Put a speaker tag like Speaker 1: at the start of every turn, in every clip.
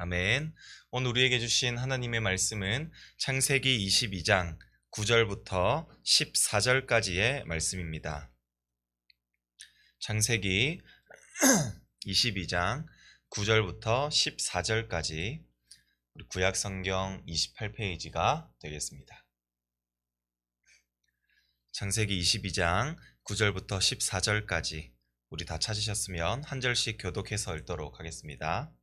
Speaker 1: 아멘. 오늘 우리에게 주신 하나님의 말씀은 창세기 22장 9절부터 14절까지의 말씀입니다. 창세기 22장 9절부터 14절까지 우리 구약성경 28페이지가 되겠습니다. 창세기 22장 9절부터 14절까지 우리 다 찾으셨으면 한 절씩 교독해서 읽도록 하겠습니다.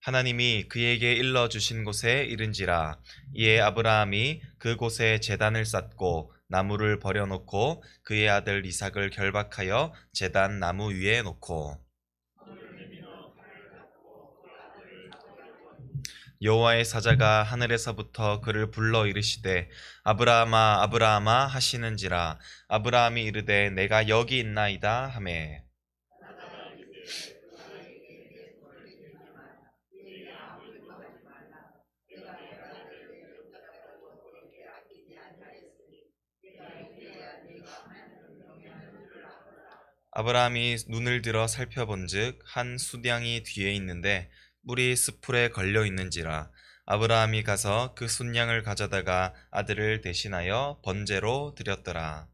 Speaker 1: 하나님이 그에게 일러주신 곳에 이른지라 이에 아브라함이 그곳에 제단을 쌓고 나무를 버려놓고 그의 아들 이삭을 결박하여 제단 나무 위에 놓고 여호와의 사자가 하늘에서부터 그를 불러 이르시되 아브라함아 아브라함아 하시는지라 아브라함이 이르되 내가 여기 있나이다 하매 아브라함이 눈을 들어 살펴본즉 한 수량이 뒤에 있는데 뿔이 스풀에 걸려 있는지라 아브라함이 가서 그 순양을 가져다가 아들을 대신하여 번제로 드렸더라.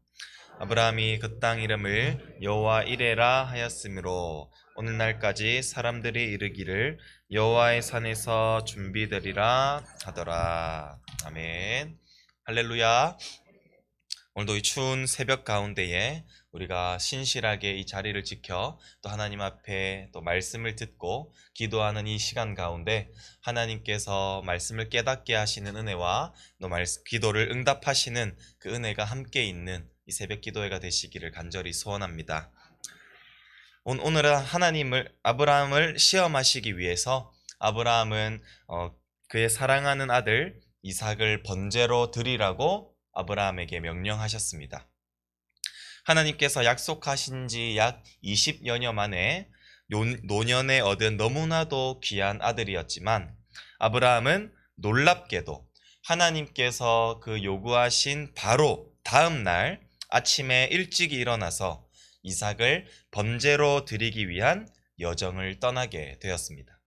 Speaker 1: 아브라함이 그 땅 이름을 여호와 이레라 하였으므로 오늘날까지 사람들이 이르기를 여호와의 산에서 준비되리라 하더라. 아멘. 할렐루야. 오늘도 이 추운 새벽 가운데에 우리가 신실하게 이 자리를 지켜 또 하나님 앞에 또 말씀을 듣고 기도하는 이 시간 가운데 하나님께서 말씀을 깨닫게 하시는 은혜와 또 기도를 응답하시는 그 은혜가 함께 있는 이 새벽 기도회가 되시기를 간절히 소원합니다. 오늘은 아브라함을 시험하시기 위해서 아브라함은 그의 사랑하는 아들 이삭을 번제로 드리라고 아브라함에게 명령하셨습니다. 하나님께서 약속하신 지 약 20여년 만에 노년에 얻은 너무나도 귀한 아들이었지만 아브라함은 놀랍게도 하나님께서 그 요구하신 바로 다음 날 아침에 일찍 일어나서 이삭을 번제로 드리기 위한 여정을 떠나게 되었습니다.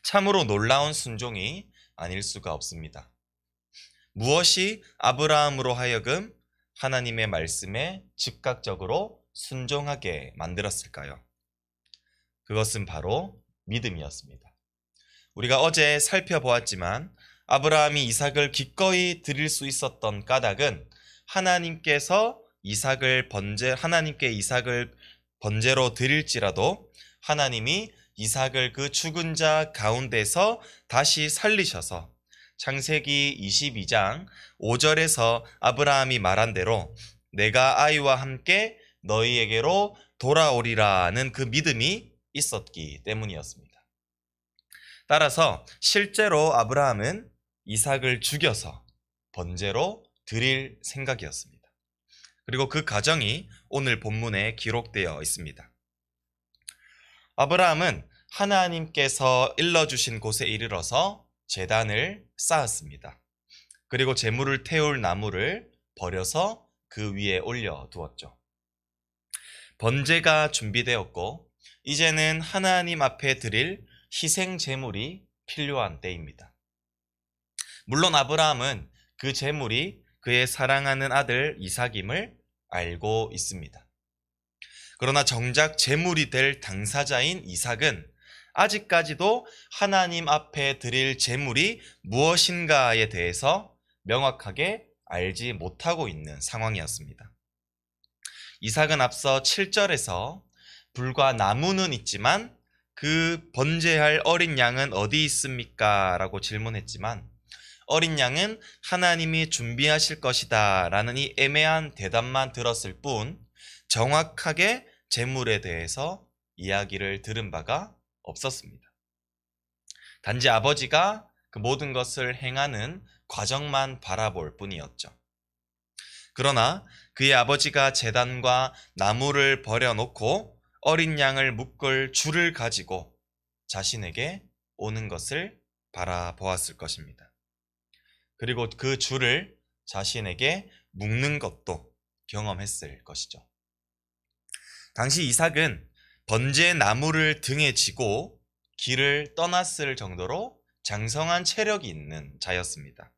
Speaker 1: 참으로 놀라운 순종이 아닐 수가 없습니다. 무엇이 아브라함으로 하여금 하나님의 말씀에 즉각적으로 순종하게 만들었을까요? 그것은 바로 믿음이었습니다. 우리가 어제 살펴보았지만 아브라함이 이삭을 기꺼이 드릴 수 있었던 까닭은 하나님께 이삭을 번제로 드릴지라도 하나님이 이삭을 그 죽은 자 가운데서 다시 살리셔서 창세기 22장 5절에서 아브라함이 말한 대로 내가 아이와 함께 너희에게로 돌아오리라는 그 믿음이 있었기 때문이었습니다. 따라서 실제로 아브라함은 이삭을 죽여서 번제로 드릴 생각이었습니다. 그리고 그 과정이 오늘 본문에 기록되어 있습니다. 아브라함은 하나님께서 일러주신 곳에 이르러서 제단을 쌓았습니다. 그리고 제물을 태울 나무를 버려서 그 위에 올려두었죠. 번제가 준비되었고 이제는 하나님 앞에 드릴 희생 제물이 필요한 때입니다. 물론 아브라함은 그 제물이 그의 사랑하는 아들 이삭임을 알고 있습니다. 그러나 정작 제물이 될 당사자인 이삭은 아직까지도 하나님 앞에 드릴 제물이 무엇인가에 대해서 명확하게 알지 못하고 있는 상황이었습니다. 이삭은 앞서 7절에서 불과 나무는 있지만 그 번제할 어린 양은 어디 있습니까? 라고 질문했지만 어린 양은 하나님이 준비하실 것이다 라는 이 애매한 대답만 들었을 뿐 정확하게 제물에 대해서 이야기를 들은 바가 없었습니다. 단지 아버지가 그 모든 것을 행하는 과정만 바라볼 뿐이었죠. 그러나 그의 아버지가 제단과 나무를 버려놓고 어린 양을 묶을 줄을 가지고 자신에게 오는 것을 바라보았을 것입니다. 그리고 그 줄을 자신에게 묶는 것도 경험했을 것이죠. 당시 이삭은 번제 나무를 등에 지고 길을 떠났을 정도로 장성한 체력이 있는 자였습니다.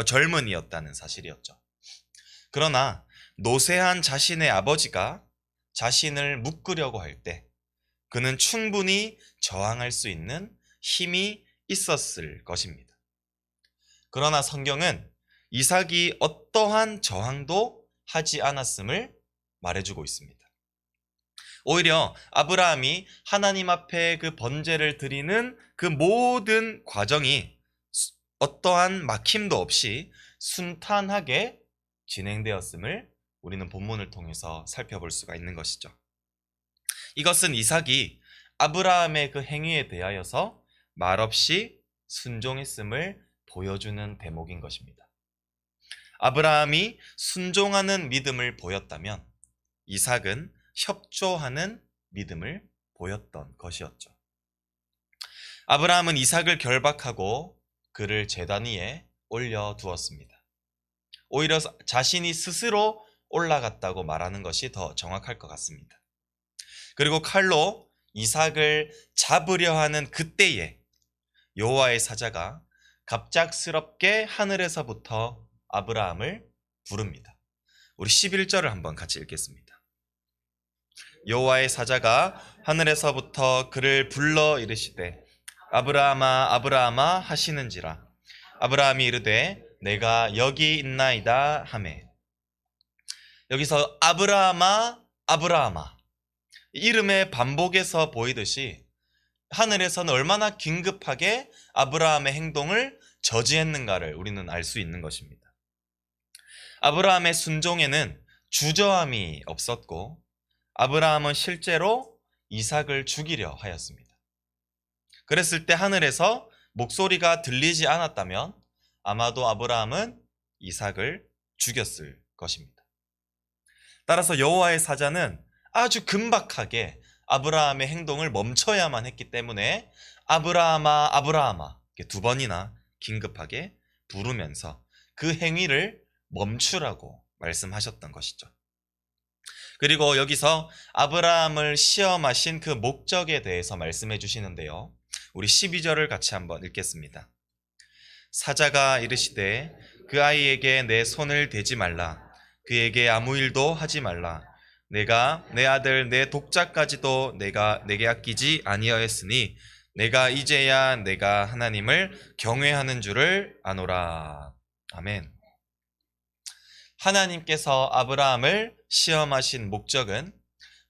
Speaker 1: 젊은이였다는 사실이었죠. 그러나 노쇠한 자신의 아버지가 자신을 묶으려고 할 때 그는 충분히 저항할 수 있는 힘이 있었을 것입니다. 그러나 성경은 이삭이 어떠한 저항도 하지 않았음을 말해주고 있습니다. 오히려 아브라함이 하나님 앞에 그 번제를 드리는 그 모든 과정이 어떠한 막힘도 없이 순탄하게 진행되었음을 우리는 본문을 통해서 살펴볼 수가 있는 것이죠. 이것은 이삭이 아브라함의 그 행위에 대하여서 말없이 순종했음을 보여주는 대목인 것입니다. 아브라함이 순종하는 믿음을 보였다면 이삭은 협조하는 믿음을 보였던 것이었죠. 아브라함은 이삭을 결박하고 그를 제단 위에 올려두었습니다. 오히려 자신이 스스로 올라갔다고 말하는 것이 더 정확할 것 같습니다. 그리고 칼로 이삭을 잡으려 하는 그때에 여호와의 사자가 갑작스럽게 하늘에서부터 아브라함을 부릅니다. 우리 11절을 한번 같이 읽겠습니다. 여호와의 사자가 하늘에서부터 그를 불러 이르시되 아브라함아 아브라함아 하시는지라. 아브라함이 이르되 내가 여기 있나이다 하매. 여기서 아브라함아 아브라함아 이름의 반복에서 보이듯이 하늘에서는 얼마나 긴급하게 아브라함의 행동을 저지했는가를 우리는 알 수 있는 것입니다. 아브라함의 순종에는 주저함이 없었고 아브라함은 실제로 이삭을 죽이려 하였습니다. 그랬을 때 하늘에서 목소리가 들리지 않았다면 아마도 아브라함은 이삭을 죽였을 것입니다. 따라서 여호와의 사자는 아주 긴박하게 아브라함의 행동을 멈춰야만 했기 때문에 아브라함아 아브라함아 두 번이나 긴급하게 부르면서 그 행위를 멈추라고 말씀하셨던 것이죠. 그리고 여기서 아브라함을 시험하신 그 목적에 대해서 말씀해 주시는데요. 우리 12절을 같이 한번 읽겠습니다. 사자가 이르시되 그 아이에게 내 손을 대지 말라. 그에게 아무 일도 하지 말라. 내가 내 아들 내 독자까지도 내가 내게 아끼지 아니하였으니 내가 이제야 내가 하나님을 경외하는 줄을 아노라. 아멘. 하나님께서 아브라함을 시험하신 목적은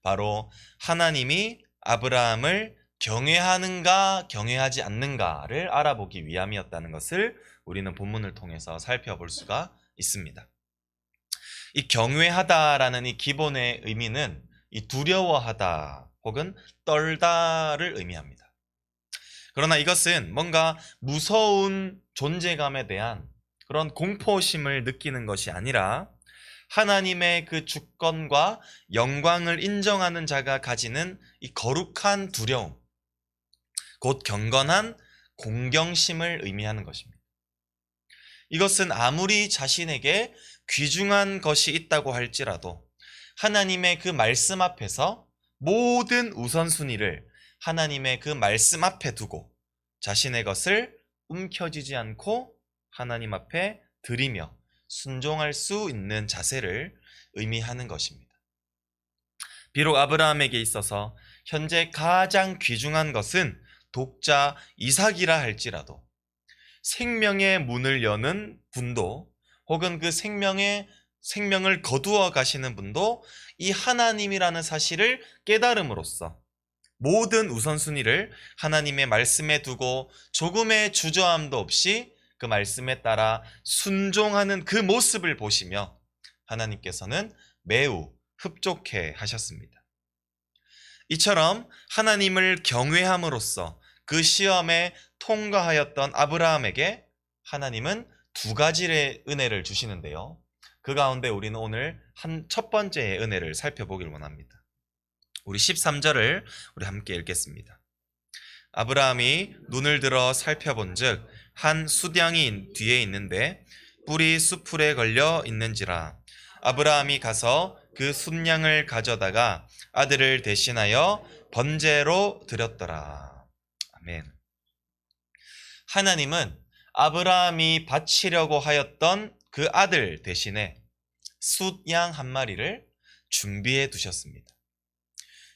Speaker 1: 바로 하나님이 아브라함을 경외하는가 경외하지 않는가를 알아보기 위함이었다는 것을 우리는 본문을 통해서 살펴볼 수가 있습니다. 이 경외하다라는 이 기본의 의미는 이 두려워하다 혹은 떨다를 의미합니다. 그러나 이것은 뭔가 무서운 존재감에 대한 그런 공포심을 느끼는 것이 아니라 하나님의 그 주권과 영광을 인정하는 자가 가지는 이 거룩한 두려움, 곧 경건한 공경심을 의미하는 것입니다. 이것은 아무리 자신에게 귀중한 것이 있다고 할지라도 하나님의 그 말씀 앞에서 모든 우선순위를 하나님의 그 말씀 앞에 두고 자신의 것을 움켜쥐지 않고 하나님 앞에 드리며 순종할 수 있는 자세를 의미하는 것입니다. 비록 아브라함에게 있어서 현재 가장 귀중한 것은 독자 이삭이라 할지라도 생명의 문을 여는 분도 혹은 그 생명을 거두어 가시는 분도 이 하나님이라는 사실을 깨달음으로써 모든 우선순위를 하나님의 말씀에 두고 조금의 주저함도 없이 그 말씀에 따라 순종하는 그 모습을 보시며 하나님께서는 매우 흡족해 하셨습니다. 이처럼 하나님을 경외함으로써 그 시험에 통과하였던 아브라함에게 하나님은 두 가지의 은혜를 주시는데요. 그 가운데 우리는 오늘 첫 번째의 은혜를 살펴보길 원합니다. 우리 13절을 우리 함께 읽겠습니다. 아브라함이 눈을 들어 살펴본즉 한 숫양이 뒤에 있는데 뿔이 숫풀에 걸려 있는지라. 아브라함이 가서 그 숫양을 가져다가 아들을 대신하여 번제로 드렸더라. 아멘. 하나님은 아브라함이 바치려고 하였던 그 아들 대신에 숫양 한 마리를 준비해 두셨습니다.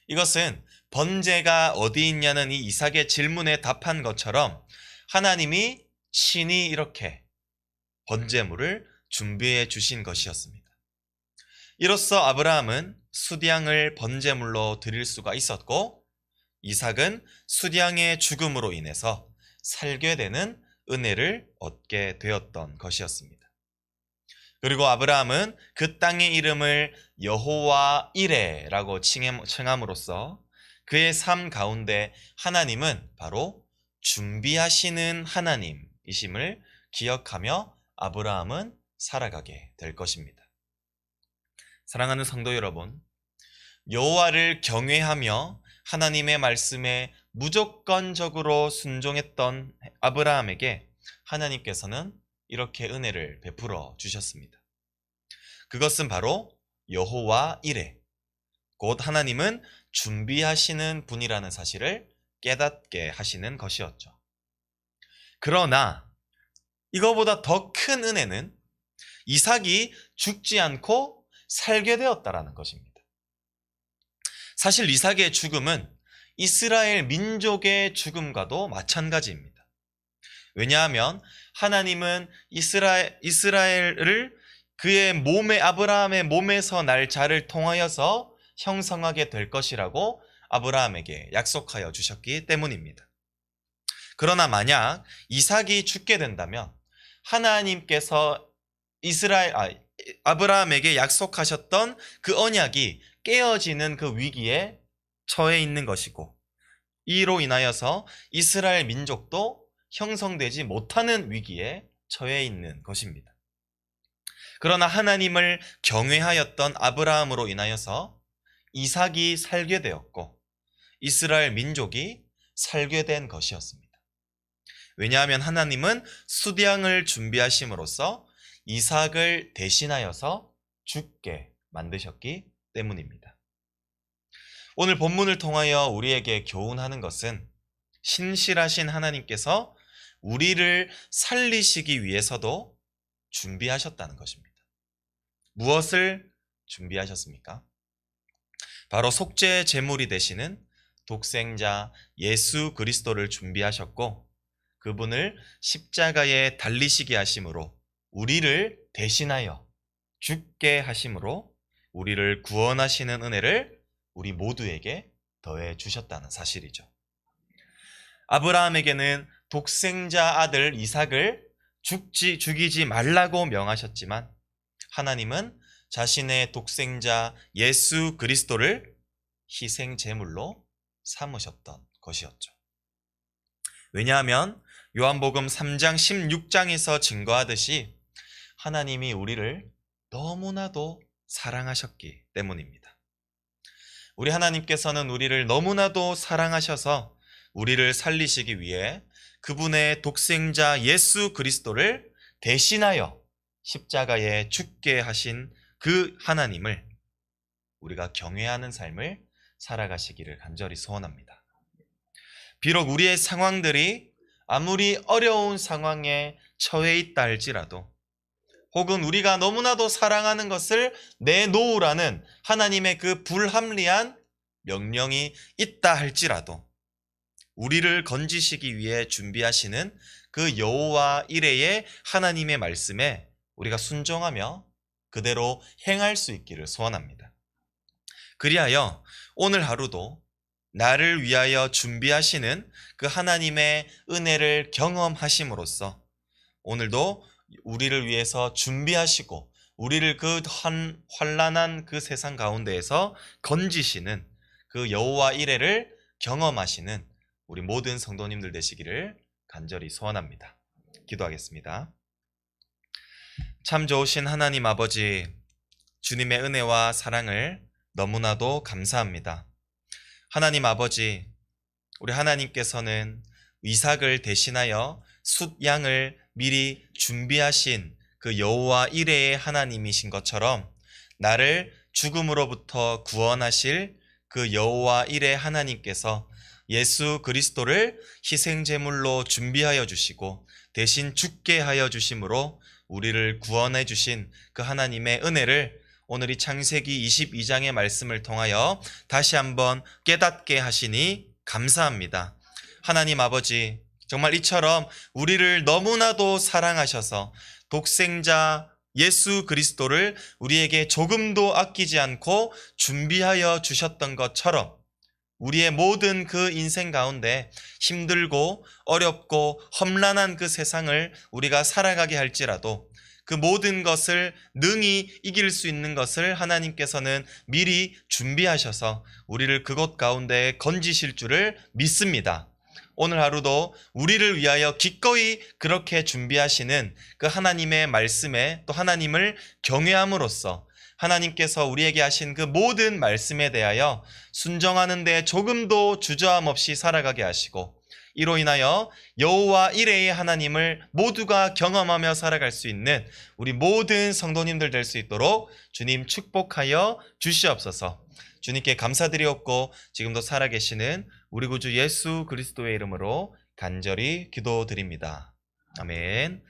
Speaker 1: 이것은 번제가 어디 있냐는 이 이삭의 질문에 답한 것처럼 하나님이 친히 이렇게 번제물을 준비해 주신 것이었습니다. 이로써 아브라함은 숫양을 번제물로 드릴 수가 있었고, 이삭은 숫양의 죽음으로 인해서 살게 되는 은혜를 얻게 되었던 것이었습니다. 그리고 아브라함은 그 땅의 이름을 여호와 이레라고 칭함으로써 그의 삶 가운데 하나님은 바로 준비하시는 하나님이심을 기억하며 아브라함은 살아가게 될 것입니다. 사랑하는 성도 여러분, 여호와를 경외하며 하나님의 말씀에 무조건적으로 순종했던 아브라함에게 하나님께서는 이렇게 은혜를 베풀어 주셨습니다. 그것은 바로 여호와 이레, 곧 하나님은 준비하시는 분이라는 사실을 깨닫게 하시는 것이었죠. 그러나 이거보다 더 큰 은혜는 이삭이 죽지 않고 살게 되었다라는 것입니다. 사실 이삭의 죽음은 이스라엘 민족의 죽음과도 마찬가지입니다. 왜냐하면 하나님은 이스라엘을 그의 몸에, 아브라함의 몸에서 날 자를 통하여서 형성하게 될 것이라고 아브라함에게 약속하여 주셨기 때문입니다. 그러나 만약 이삭이 죽게 된다면 하나님께서 아브라함에게 약속하셨던 그 언약이 깨어지는 그 위기에 처해 있는 것이고, 이로 인하여서 이스라엘 민족도 형성되지 못하는 위기에 처해 있는 것입니다. 그러나 하나님을 경외하였던 아브라함으로 인하여서 이삭이 살게 되었고 이스라엘 민족이 살게 된 것이었습니다. 왜냐하면 하나님은 숫양을 준비하심으로써 이삭을 대신하여서 죽게 만드셨기 때문입니다. 오늘 본문을 통하여 우리에게 교훈하는 것은 신실하신 하나님께서 우리를 살리시기 위해서도 준비하셨다는 것입니다. 무엇을 준비하셨습니까? 바로 속죄 제물이 되시는 독생자 예수 그리스도를 준비하셨고, 그분을 십자가에 달리시게 하심으로 우리를 대신하여 죽게 하심으로 우리를 구원하시는 은혜를 우리 모두에게 더해 주셨다는 사실이죠. 아브라함에게는 독생자 아들 이삭을 죽이지 말라고 명하셨지만 하나님은 자신의 독생자 예수 그리스도를 희생 제물로 삼으셨던 것이었죠. 왜냐하면 요한복음 3장 16장에서 증거하듯이 하나님이 우리를 너무나도 사랑하셨기 때문입니다. 우리 하나님께서는 우리를 너무나도 사랑하셔서 우리를 살리시기 위해 그분의 독생자 예수 그리스도를 대신하여 십자가에 죽게 하신 그 하나님을 우리가 경외하는 삶을 살아가시기를 간절히 소원합니다. 비록 우리의 상황들이 아무리 어려운 상황에 처해 있다 할지라도, 혹은 우리가 너무나도 사랑하는 것을 내놓으라는 하나님의 그 불합리한 명령이 있다 할지라도 우리를 건지시기 위해 준비하시는 그 여호와 이레의 하나님의 말씀에 우리가 순종하며 그대로 행할 수 있기를 소원합니다. 그리하여 오늘 하루도 나를 위하여 준비하시는 그 하나님의 은혜를 경험하심으로써 오늘도 우리를 위해서 준비하시고 우리를 그 환란한 그 세상 가운데에서 건지시는 그 여호와 이레를 경험하시는 우리 모든 성도님들 되시기를 간절히 소원합니다. 기도하겠습니다. 참 좋으신 하나님 아버지, 주님의 은혜와 사랑을 너무나도 감사합니다. 하나님 아버지, 우리 하나님께서는 이삭을 대신하여 숫양을 미리 준비하신 그 여호와 이레의 하나님이신 것처럼 나를 죽음으로부터 구원하실 그 여호와 이레 하나님께서 예수 그리스도를 희생 제물로 준비하여 주시고 대신 죽게 하여 주심으로 우리를 구원해 주신 그 하나님의 은혜를 오늘 이 창세기 22장의 말씀을 통하여 다시 한번 깨닫게 하시니 감사합니다. 하나님 아버지, 정말 이처럼 우리를 너무나도 사랑하셔서 독생자 예수 그리스도를 우리에게 조금도 아끼지 않고 준비하여 주셨던 것처럼 우리의 모든 그 인생 가운데 힘들고 어렵고 험난한 그 세상을 우리가 살아가게 할지라도 그 모든 것을 능히 이길 수 있는 것을 하나님께서는 미리 준비하셔서 우리를 그곳 가운데 건지실 줄을 믿습니다. 오늘 하루도 우리를 위하여 기꺼이 그렇게 준비하시는 그 하나님의 말씀에 또 하나님을 경외함으로써 하나님께서 우리에게 하신 그 모든 말씀에 대하여 순종하는 데 조금도 주저함 없이 살아가게 하시고 이로 인하여 여호와 이레의 하나님을 모두가 경험하며 살아갈 수 있는 우리 모든 성도님들 될 수 있도록 주님 축복하여 주시옵소서. 주님께 감사드리옵고 지금도 살아계시는 우리 구주 예수 그리스도의 이름으로 간절히 기도드립니다. 아멘.